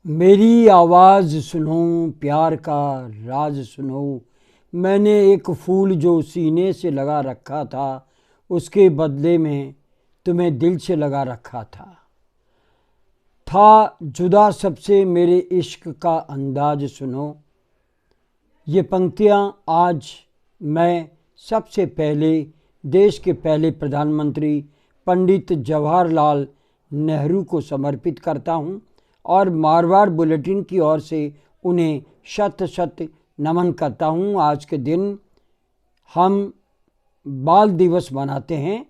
मेरी आवाज़ सुनो, प्यार का राज सुनो। मैंने एक फूल जो सीने से लगा रखा था, उसके बदले में तुम्हें दिल से लगा रखा था जुदा सबसे मेरे इश्क का अंदाज सुनो। ये पंक्तियाँ आज मैं सबसे पहले देश के पहले प्रधानमंत्री पंडित जवाहरलाल नेहरू को समर्पित करता हूँ और मारवाड़ बुलेटिन की ओर से उन्हें शत शत नमन करता हूँ। आज के दिन हम बाल दिवस मनाते हैं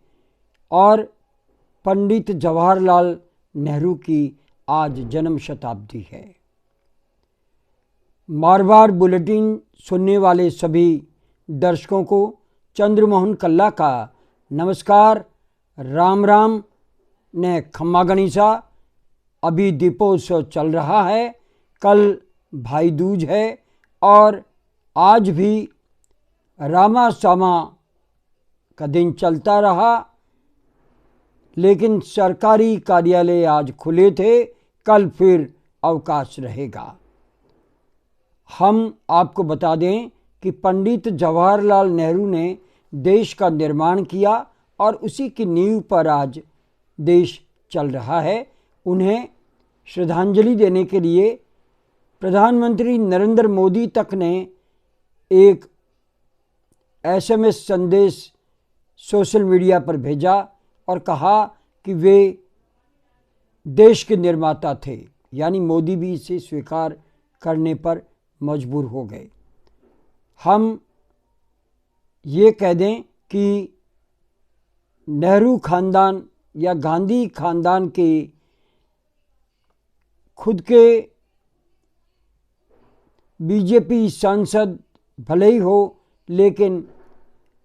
और पंडित जवाहरलाल नेहरू की आज जन्म शताब्दी है। मारवाड़ बुलेटिन सुनने वाले सभी दर्शकों को चंद्रमोहन कल्ला का नमस्कार, राम राम ने खम्मा गणिसा। अभी दीपोत्सव चल रहा है, कल भाई दूज है और आज भी रामा सामा का दिन चलता रहा, लेकिन सरकारी कार्यालय आज खुले थे, कल फिर अवकाश रहेगा। हम आपको बता दें कि पंडित जवाहरलाल नेहरू ने देश का निर्माण किया और उसी की नींव पर आज देश चल रहा है। उन्हें श्रद्धांजलि देने के लिए प्रधानमंत्री नरेंद्र मोदी तक ने एक SMS संदेश सोशल मीडिया पर भेजा और कहा कि वे देश के निर्माता थे, यानी मोदी भी इसे स्वीकार करने पर मजबूर हो गए। हम ये कह दें कि नेहरू खानदान या गांधी खानदान के खुद के बीजेपी सांसद भले ही हो, लेकिन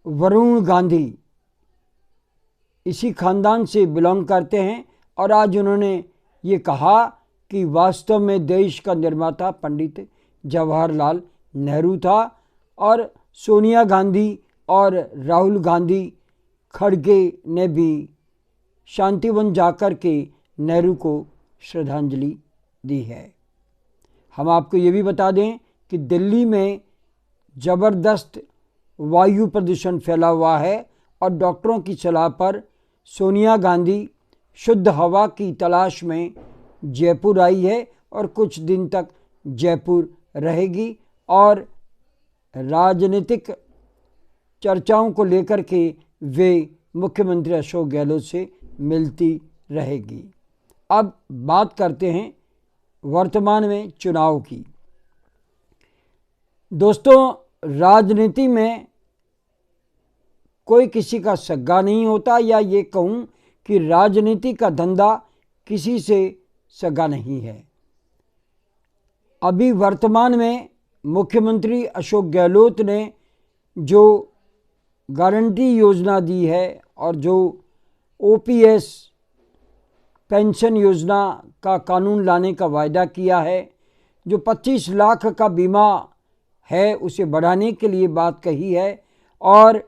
वरुण गांधी इसी खानदान से बिलोंग करते हैं और आज उन्होंने ये कहा कि वास्तव में देश का निर्माता पंडित जवाहरलाल नेहरू था और सोनिया गांधी और राहुल गांधी खड़गे ने भी शांतिवन जाकर के नेहरू को श्रद्धांजलि दी है। हम आपको ये भी बता दें कि दिल्ली में ज़बरदस्त वायु प्रदूषण फैला हुआ है और डॉक्टरों की सलाह पर सोनिया गांधी शुद्ध हवा की तलाश में जयपुर आई है और कुछ दिन तक जयपुर रहेगी और राजनीतिक चर्चाओं को लेकर के वे मुख्यमंत्री अशोक गहलोत से मिलती रहेगी। अब बात करते हैं वर्तमान में चुनाव की। दोस्तों, राजनीति में कोई किसी का सगा नहीं होता, या ये कहूँ कि राजनीति का धंधा किसी से सगा नहीं है। अभी वर्तमान में मुख्यमंत्री अशोक गहलोत ने जो गारंटी योजना दी है और जो OPS पेंशन योजना का कानून लाने का वायदा किया है, जो 25 लाख का बीमा है उसे बढ़ाने के लिए बात कही है और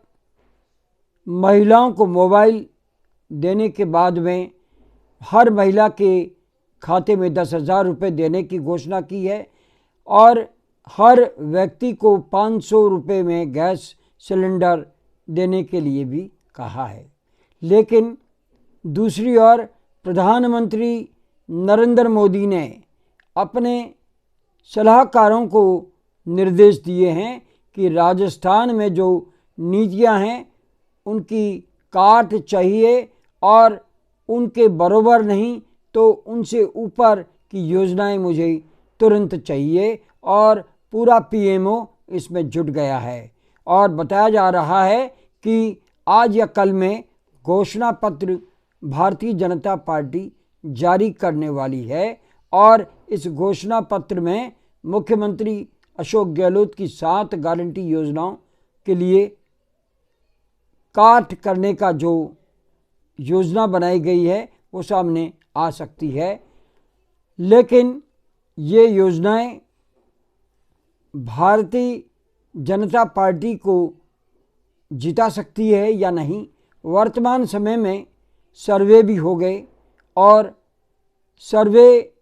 महिलाओं को मोबाइल देने के बाद में हर महिला के खाते में 10,000 रुपये देने की घोषणा की है और हर व्यक्ति को 500 रुपये में गैस सिलेंडर देने के लिए भी कहा है। लेकिन दूसरी ओर प्रधानमंत्री नरेंद्र मोदी ने अपने सलाहकारों को निर्देश दिए हैं कि राजस्थान में जो नीतियां हैं उनकी काट चाहिए और उनके बराबर नहीं तो उनसे ऊपर की योजनाएं मुझे तुरंत चाहिए और पूरा PMO इसमें जुट गया है और बताया जा रहा है कि आज या कल में घोषणा पत्र भारतीय जनता पार्टी जारी करने वाली है और इस घोषणा पत्र में मुख्यमंत्री अशोक गहलोत की 7 गारंटी योजनाओं के लिए काट करने का जो योजना बनाई गई है वो सामने आ सकती है। लेकिन ये योजनाएं भारतीय जनता पार्टी को जिता सकती है या नहीं। वर्तमान समय में सर्वे भी हो गए और सर्वे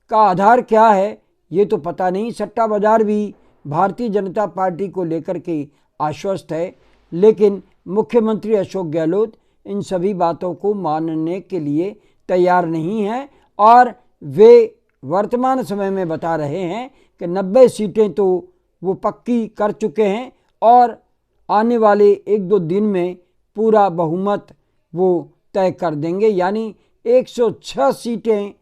का आधार क्या है ये तो पता नहीं। सट्टा बाजार भी भारतीय जनता पार्टी को लेकर के आश्वस्त है, लेकिन मुख्यमंत्री अशोक गहलोत इन सभी बातों को मानने के लिए तैयार नहीं हैं और वे वर्तमान समय में बता रहे हैं कि 90 सीटें तो वो पक्की कर चुके हैं और आने वाले 1-2 दिन में पूरा बहुमत वो तय कर देंगे, यानी 106 सीटें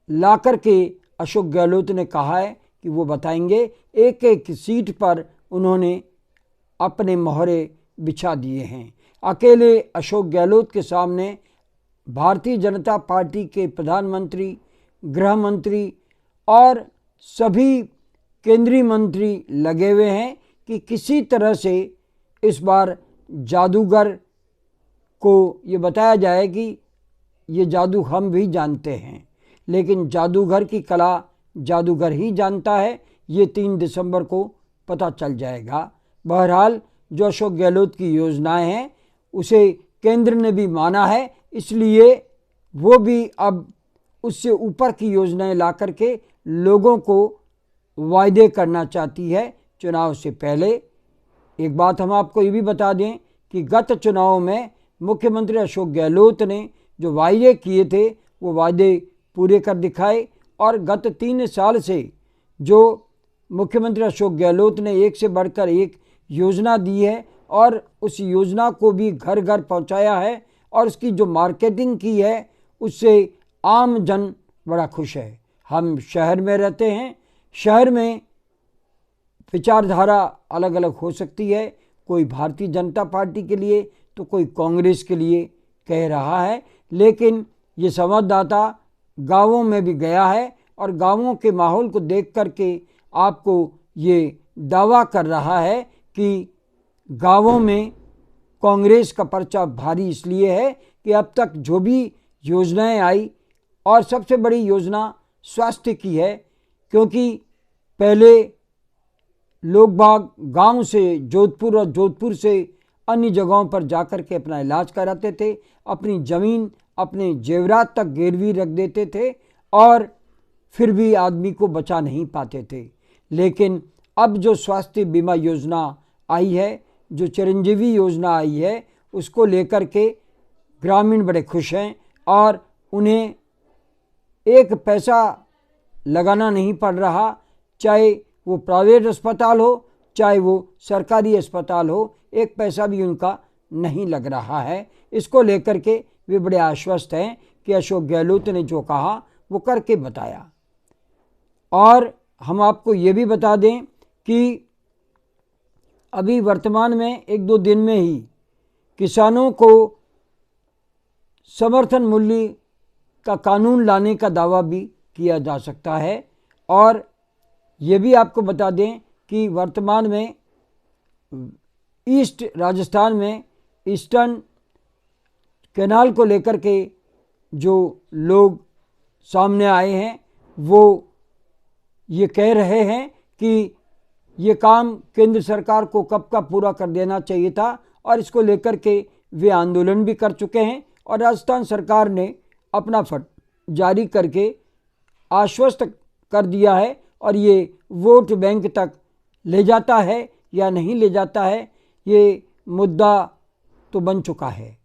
लाकर के अशोक गहलोत ने कहा है कि वो बताएंगे। एक एक सीट पर उन्होंने अपने मोहरे बिछा दिए हैं। अकेले अशोक गहलोत के सामने भारतीय जनता पार्टी के प्रधानमंत्री, गृह मंत्री और सभी केंद्रीय मंत्री लगे हुए हैं कि किसी तरह से इस बार जादूगर को ये बताया जाए कि ये जादू हम भी जानते हैं, लेकिन जादूगर की कला जादूगर ही जानता है। ये 3 दिसंबर को पता चल जाएगा। बहरहाल जो अशोक गहलोत की योजनाएं हैं उसे केंद्र ने भी माना है, इसलिए वो भी अब उससे ऊपर की योजनाएं ला करके लोगों को वायदे करना चाहती है चुनाव से पहले। एक बात हम आपको ये भी बता दें कि गत चुनाव में मुख्यमंत्री अशोक गहलोत ने जो वायदे किए थे वो वायदे पूरे कर दिखाए और गत 3 साल से जो मुख्यमंत्री अशोक गहलोत ने एक से बढ़कर एक योजना दी है और उस योजना को भी घर घर पहुंचाया है और उसकी जो मार्केटिंग की है उससे आम जन बड़ा खुश है। हम शहर में रहते हैं, शहर में विचारधारा अलग अलग हो सकती है, कोई भारतीय जनता पार्टी के लिए तो कोई कांग्रेस के लिए कह रहा है, लेकिन ये संवाददाता गांवों में भी गया है और गांवों के माहौल को देख करके आपको ये दावा कर रहा है कि गांवों में कांग्रेस का पर्चा भारी इसलिए है कि अब तक जो भी योजनाएं आई और सबसे बड़ी योजना स्वास्थ्य की है, क्योंकि पहले लोग बाग गांव से जोधपुर और जोधपुर से अन्य जगहों पर जाकर के अपना इलाज कराते थे, अपनी ज़मीन अपने जेवरात तक गिरवी रख देते थे और फिर भी आदमी को बचा नहीं पाते थे। लेकिन अब जो स्वास्थ्य बीमा योजना आई है, जो चिरंजीवी योजना आई है, उसको लेकर के ग्रामीण बड़े खुश हैं और उन्हें एक पैसा लगाना नहीं पड़ रहा, चाहे वो प्राइवेट अस्पताल हो चाहे वो सरकारी अस्पताल हो, एक पैसा भी उनका नहीं लग रहा है। इसको लेकर के वे बड़े आश्वस्त हैं कि अशोक गहलोत ने जो कहा वो करके बताया। और हम आपको ये भी बता दें कि अभी वर्तमान में 1-2 दिन में ही किसानों को समर्थन मूल्य का कानून लाने का दावा भी किया जा सकता है। और ये भी आपको बता दें कि वर्तमान में ईस्ट राजस्थान में ईस्टर्न कैनाल को लेकर के जो लोग सामने आए हैं वो ये कह रहे हैं कि ये काम केंद्र सरकार को कब का पूरा कर देना चाहिए था और इसको लेकर के वे आंदोलन भी कर चुके हैं और राजस्थान सरकार ने अपना फट जारी करके आश्वस्त कर दिया है और ये वोट बैंक तक ले जाता है या नहीं ले जाता है ये मुद्दा तो बन चुका है।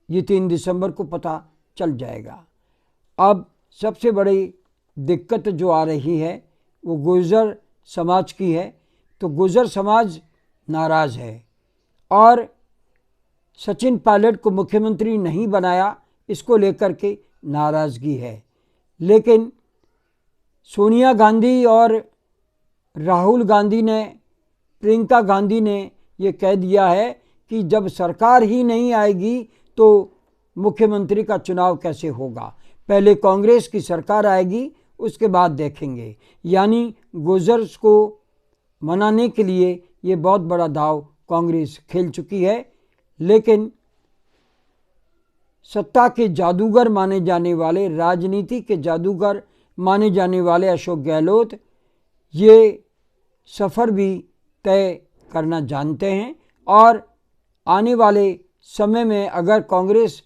ये 3 दिसंबर को पता चल जाएगा। अब सबसे बड़ी दिक्कत जो आ रही है वो गुर्जर समाज की है। तो गुर्जर समाज नाराज़ है और सचिन पायलट को मुख्यमंत्री नहीं बनाया, इसको लेकर के नाराज़गी है। लेकिन सोनिया गांधी और राहुल गांधी ने, प्रियंका गांधी ने ये कह दिया है कि जब सरकार ही नहीं आएगी तो मुख्यमंत्री का चुनाव कैसे होगा, पहले कांग्रेस की सरकार आएगी उसके बाद देखेंगे। यानी गुर्जर्स को मनाने के लिए ये बहुत बड़ा दाव कांग्रेस खेल चुकी है। लेकिन सत्ता के जादूगर माने जाने वाले, राजनीति के जादूगर माने जाने वाले अशोक गहलोत ये सफ़र भी तय करना जानते हैं और आने वाले समय में अगर कांग्रेस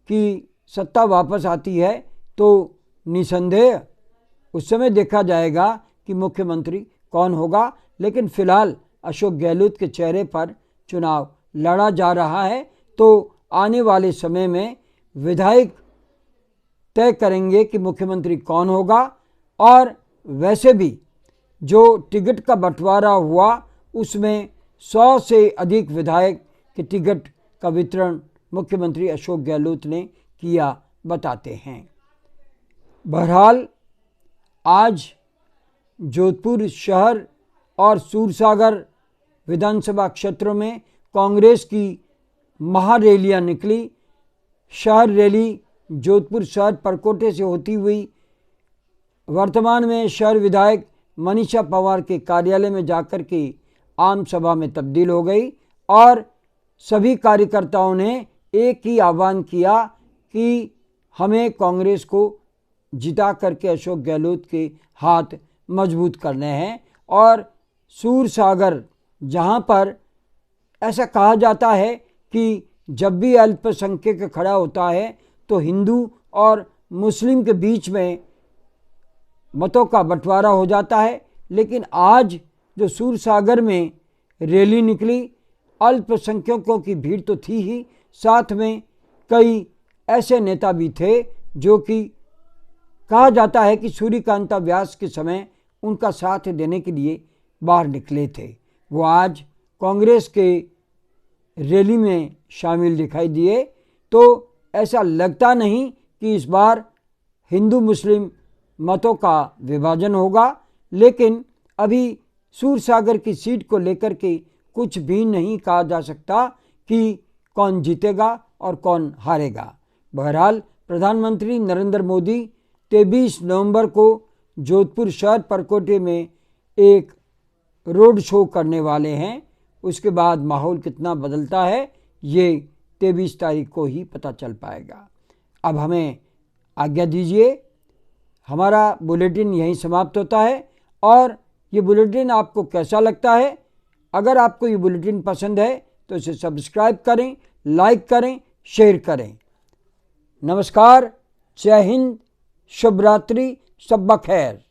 की सत्ता वापस आती है तो निसंदेह उस समय देखा जाएगा कि मुख्यमंत्री कौन होगा, लेकिन फिलहाल अशोक गहलोत के चेहरे पर चुनाव लड़ा जा रहा है। तो आने वाले समय में विधायक तय करेंगे कि मुख्यमंत्री कौन होगा। और वैसे भी जो टिकट का बंटवारा हुआ उसमें 100 से अधिक विधायक के टिकट का वितरण मुख्यमंत्री अशोक गहलोत ने किया बताते हैं। बहरहाल आज जोधपुर शहर और सूरसागर विधानसभा क्षेत्रों में कांग्रेस की महारैलियां निकली। शहर रैली जोधपुर शहर परकोटे से होती हुई वर्तमान में शहर विधायक मनीषा पवार के कार्यालय में जाकर के आम सभा में तब्दील हो गई और सभी कार्यकर्ताओं ने एक ही आह्वान किया कि हमें कांग्रेस को जिता करके अशोक गहलोत के हाथ मजबूत करने हैं। और सूरसागर, जहां पर ऐसा कहा जाता है कि जब भी अल्पसंख्यक खड़ा होता है तो हिंदू और मुस्लिम के बीच में मतों का बंटवारा हो जाता है, लेकिन आज जो सूरसागर में रैली निकली, अल्पसंख्यकों की भीड़ तो थी ही, साथ में कई ऐसे नेता भी थे जो कि कहा जाता है कि सूर्यकांता व्यास के समय उनका साथ देने के लिए बाहर निकले थे। वो आज कांग्रेस के रैली में शामिल दिखाई दिए। तो ऐसा लगता नहीं कि इस बार हिंदू मुस्लिम मतों का विभाजन होगा, लेकिन अभी सूरसागर की सीट को लेकर के कुछ भी नहीं कहा जा सकता कि कौन जीतेगा और कौन हारेगा। बहरहाल प्रधानमंत्री नरेंद्र मोदी 23 नवंबर को जोधपुर शहर परकोटे में एक रोड शो करने वाले हैं। उसके बाद माहौल कितना बदलता है ये 23 तारीख को ही पता चल पाएगा। अब हमें आज्ञा दीजिए, हमारा बुलेटिन यहीं समाप्त होता है। और ये बुलेटिन आपको कैसा लगता है? अगर आपको ये बुलेटिन पसंद है तो इसे सब्सक्राइब करें, लाइक करें, शेयर करें। नमस्कार, जय हिंद, शुभ रात्रि, शब बखैर।